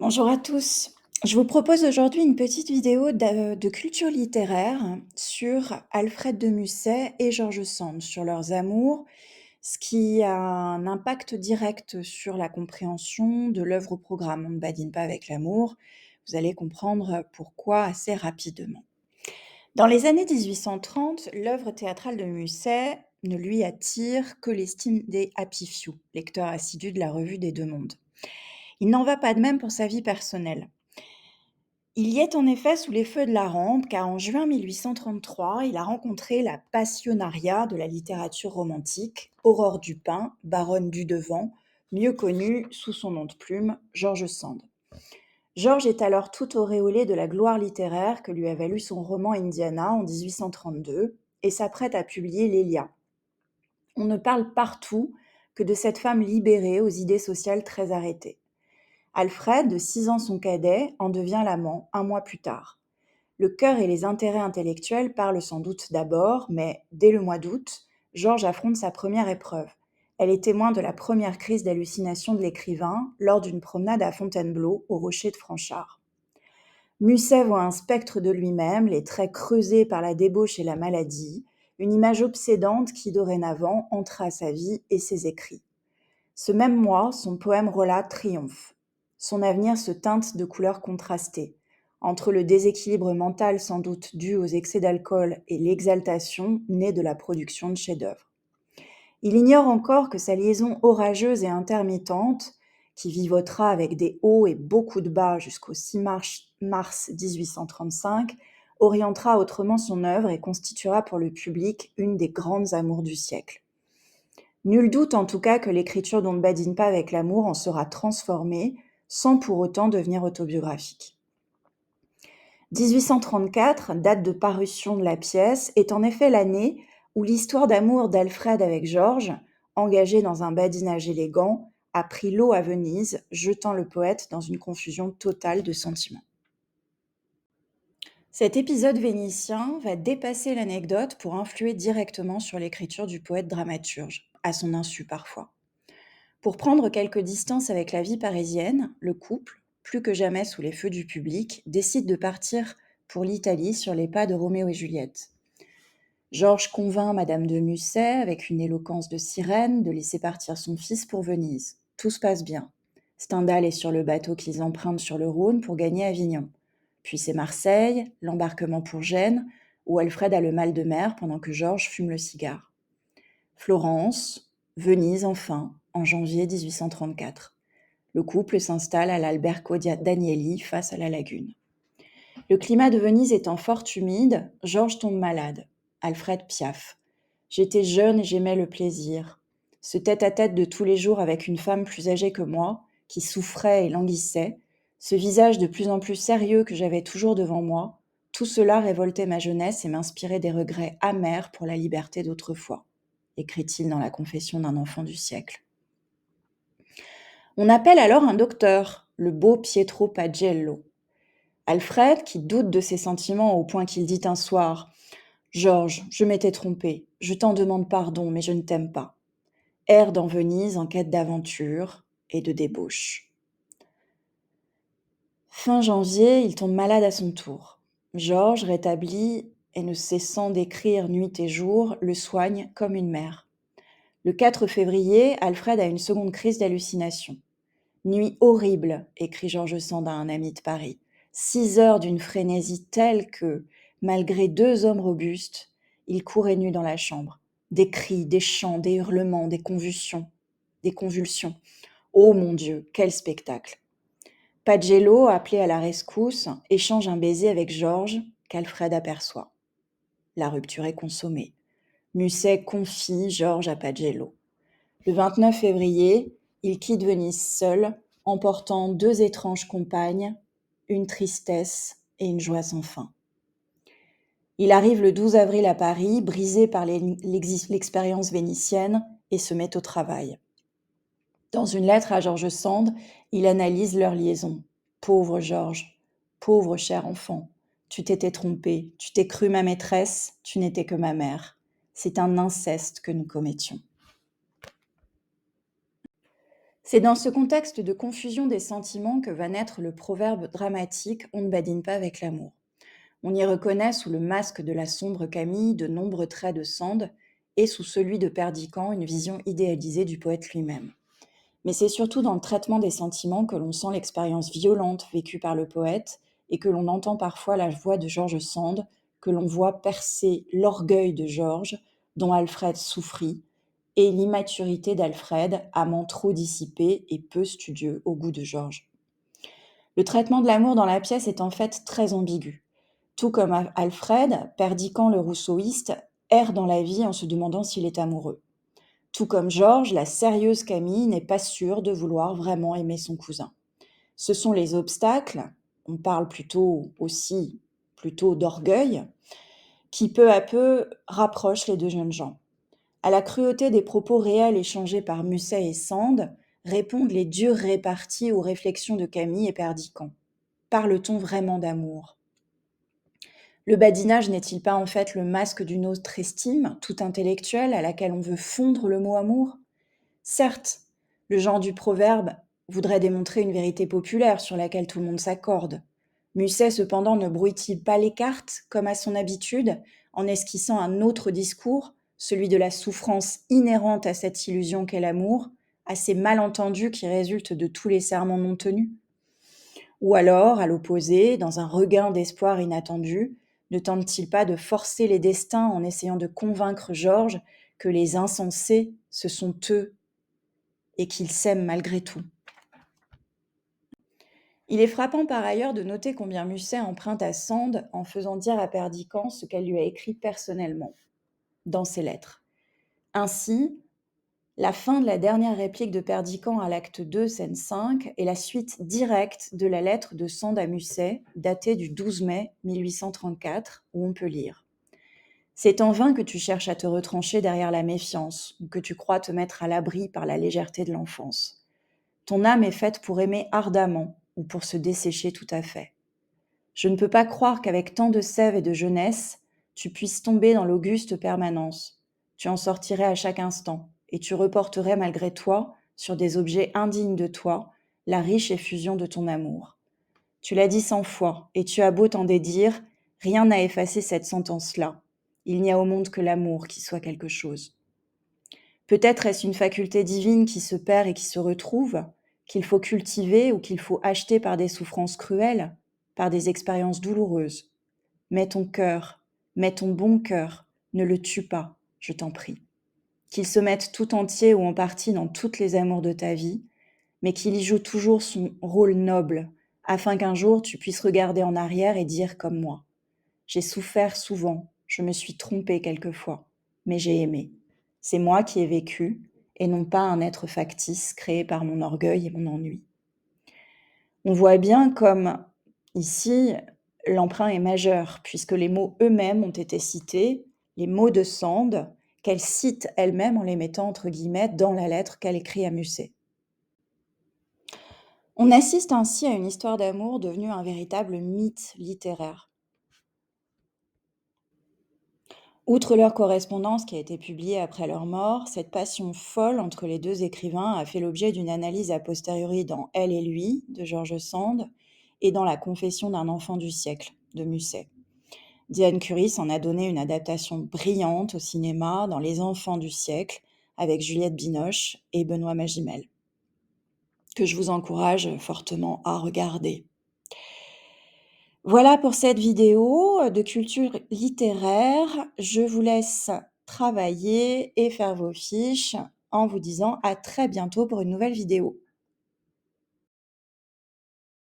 Bonjour à tous. Je vous propose aujourd'hui une petite vidéo de culture littéraire sur Alfred de Musset et George Sand, sur leurs amours, ce qui a un impact direct sur la compréhension de l'œuvre au programme. On ne badine pas avec l'amour, vous allez comprendre pourquoi assez rapidement. Dans les années 1830, l'œuvre théâtrale de Musset ne lui attire que l'estime des happy few, lecteurs assidus de la Revue des Deux Mondes. Il n'en va pas de même pour sa vie personnelle. Il y est en effet sous les feux de la rampe, car en juin 1833, il a rencontré la passionnariat de la littérature romantique, Aurore Dupin, baronne du Devant, mieux connue sous son nom de plume, George Sand. George est alors tout auréolé de la gloire littéraire que lui a valu son roman Indiana en 1832 et s'apprête à publier Lélia. On ne parle partout que de cette femme libérée aux idées sociales très arrêtées. Alfred, de 6 ans son cadet, en devient l'amant un mois plus tard. Le cœur et les intérêts intellectuels parlent sans doute d'abord, mais dès le mois d'août, Georges affronte sa première épreuve. Elle est témoin de la première crise d'hallucination de l'écrivain lors d'une promenade à Fontainebleau, au rocher de Franchard. Musset voit un spectre de lui-même, les traits creusés par la débauche et la maladie, une image obsédante qui dorénavant entra sa vie et ses écrits. Ce même mois, son poème Rolla triomphe. Son avenir se teinte de couleurs contrastées. Entre le déséquilibre mental sans doute dû aux excès d'alcool et l'exaltation née de la production de chefs-d'œuvre. Il ignore encore que sa liaison orageuse et intermittente, qui vivotera avec des hauts et beaucoup de bas jusqu'au 6 mars 1835, orientera autrement son œuvre et constituera pour le public une des grandes amours du siècle. Nul doute en tout cas que l'écriture dont ne badine pas avec l'amour en sera transformée, sans pour autant devenir autobiographique. 1834, date de parution de la pièce, est en effet l'année où l'histoire d'amour d'Alfred avec Georges, engagée dans un badinage élégant, a pris l'eau à Venise, jetant le poète dans une confusion totale de sentiments. Cet épisode vénitien va dépasser l'anecdote pour influer directement sur l'écriture du poète dramaturge, à son insu parfois. Pour prendre quelques distances avec la vie parisienne, le couple, plus que jamais sous les feux du public, décide de partir pour l'Italie sur les pas de Roméo et Juliette. Georges convainc Madame de Musset, avec une éloquence de sirène, de laisser partir son fils pour Venise. Tout se passe bien. Stendhal est sur le bateau qu'ils empruntent sur le Rhône pour gagner Avignon. Puis c'est Marseille, l'embarquement pour Gênes, où Alfred a le mal de mer pendant que Georges fume le cigare. Florence, Venise enfin, en janvier 1834. Le couple s'installe à l'Alberco d'Agnelli, face à la lagune. Le climat de Venise étant fort humide, Georges tombe malade. Alfred piaffe. J'étais jeune et j'aimais le plaisir. Ce tête-à-tête de tous les jours avec une femme plus âgée que moi, qui souffrait et languissait, ce visage de plus en plus sérieux que j'avais toujours devant moi, tout cela révoltait ma jeunesse et m'inspirait des regrets amers pour la liberté d'autrefois, écrit-il dans la confession d'un enfant du siècle. On appelle alors un docteur, le beau Pietro Pagello. Alfred, qui doute de ses sentiments au point qu'il dit un soir « Georges, je m'étais trompé, je t'en demande pardon, mais je ne t'aime pas », erre dans Venise en quête d'aventure et de débauche. Fin janvier, il tombe malade à son tour. Georges, rétabli et ne cessant d'écrire nuit et jour, le soigne comme une mère. Le 4 février, Alfred a une seconde crise d'hallucination. Nuit horrible, écrit George Sand à un ami de Paris. 6 heures d'une frénésie telle que, malgré 2 hommes robustes, il courait nu dans la chambre. Des cris, des chants, des hurlements, des convulsions. Oh mon Dieu, quel spectacle! Pagello, appelé à la rescousse, échange un baiser avec Georges, qu'Alfred aperçoit. La rupture est consommée. Musset confie Georges à Pagello. Le 29 février, il quitte Venise seul, emportant 2 étranges compagnes, une tristesse et une joie sans fin. Il arrive le 12 avril à Paris, brisé par l'expérience vénitienne, et se met au travail. Dans une lettre à George Sand, il analyse leur liaison. « Pauvre Georges, pauvre cher enfant, tu t'étais trompé, tu t'es cru ma maîtresse, tu n'étais que ma mère. C'est un inceste que nous commettions. » C'est dans ce contexte de confusion des sentiments que va naître le proverbe dramatique « On ne badine pas avec l'amour ». On y reconnaît sous le masque de la sombre Camille de nombreux traits de Sand et sous celui de Perdiccas une vision idéalisée du poète lui-même. Mais c'est surtout dans le traitement des sentiments que l'on sent l'expérience violente vécue par le poète et que l'on entend parfois la voix de George Sand, que l'on voit percer l'orgueil de Georges, dont Alfred souffrit, et l'immaturité d'Alfred, amant trop dissipé et peu studieux au goût de Georges. Le traitement de l'amour dans la pièce est en fait très ambigu. Tout comme Alfred, Perdiccas le rousseauiste erre dans la vie en se demandant s'il est amoureux. Tout comme Georges, la sérieuse Camille n'est pas sûre de vouloir vraiment aimer son cousin. Ce sont les obstacles, on parle plutôt d'orgueil, qui peu à peu rapprochent les deux jeunes gens. À la cruauté des propos réels échangés par Musset et Sand répondent les dures réparties aux réflexions de Camille et Perdiccas. Parle-t-on vraiment d'amour ? Le badinage n'est-il pas en fait le masque d'une autre estime, tout intellectuelle, à laquelle on veut fondre le mot amour ? Certes, le genre du proverbe voudrait démontrer une vérité populaire sur laquelle tout le monde s'accorde. Musset, cependant, ne brouille-t-il pas les cartes, comme à son habitude, en esquissant un autre discours, celui de la souffrance inhérente à cette illusion qu'est l'amour, à ces malentendus qui résultent de tous les serments non tenus ? Ou alors, à l'opposé, dans un regain d'espoir inattendu, ne tente-t-il pas de forcer les destins en essayant de convaincre Georges que les insensés, ce sont eux et qu'ils s'aiment malgré tout? Il est frappant par ailleurs de noter combien Musset emprunte à Sand en faisant dire à Perdiccas ce qu'elle lui a écrit personnellement, dans ses lettres. Ainsi, la fin de la dernière réplique de Perdiccas à l'acte 2, scène 5, est la suite directe de la lettre de Sand à Musset, datée du 12 mai 1834, où on peut lire : « C'est en vain que tu cherches à te retrancher derrière la méfiance, ou que tu crois te mettre à l'abri par la légèreté de l'enfance. Ton âme est faite pour aimer ardemment, ou pour se dessécher tout à fait. Je ne peux pas croire qu'avec tant de sève et de jeunesse, tu puisses tomber dans l'auguste permanence. Tu en sortirais à chaque instant, et tu reporterais malgré toi, sur des objets indignes de toi, la riche effusion de ton amour. Tu l'as dit 100 fois, et tu as beau t'en dédire, rien n'a effacé cette sentence-là. Il n'y a au monde que l'amour qui soit quelque chose. Peut-être est-ce une faculté divine qui se perd et qui se retrouve, qu'il faut cultiver ou qu'il faut acheter par des souffrances cruelles, par des expériences douloureuses. Mets ton cœur, mets ton bon cœur, ne le tue pas, je t'en prie. Qu'il se mette tout entier ou en partie dans toutes les amours de ta vie, mais qu'il y joue toujours son rôle noble, afin qu'un jour tu puisses regarder en arrière et dire comme moi : j'ai souffert souvent, je me suis trompée quelquefois, mais j'ai aimé. C'est moi qui ai vécu, et non pas un être factice créé par mon orgueil et mon ennui. On voit bien comme, ici, l'emprunt est majeur, puisque les mots eux-mêmes ont été cités, les mots de Sand, qu'elle cite elle-même en les mettant entre guillemets dans la lettre qu'elle écrit à Musset. On assiste ainsi à une histoire d'amour devenue un véritable mythe littéraire. Outre leur correspondance qui a été publiée après leur mort, cette passion folle entre les deux écrivains a fait l'objet d'une analyse a posteriori dans Elle et lui de George Sand et dans La confession d'un enfant du siècle de Musset. Diane Curie s'en a donné une adaptation brillante au cinéma dans Les enfants du siècle avec Juliette Binoche et Benoît Magimel, que je vous encourage fortement à regarder. Voilà pour cette vidéo de culture littéraire. Je vous laisse travailler et faire vos fiches en vous disant à très bientôt pour une nouvelle vidéo.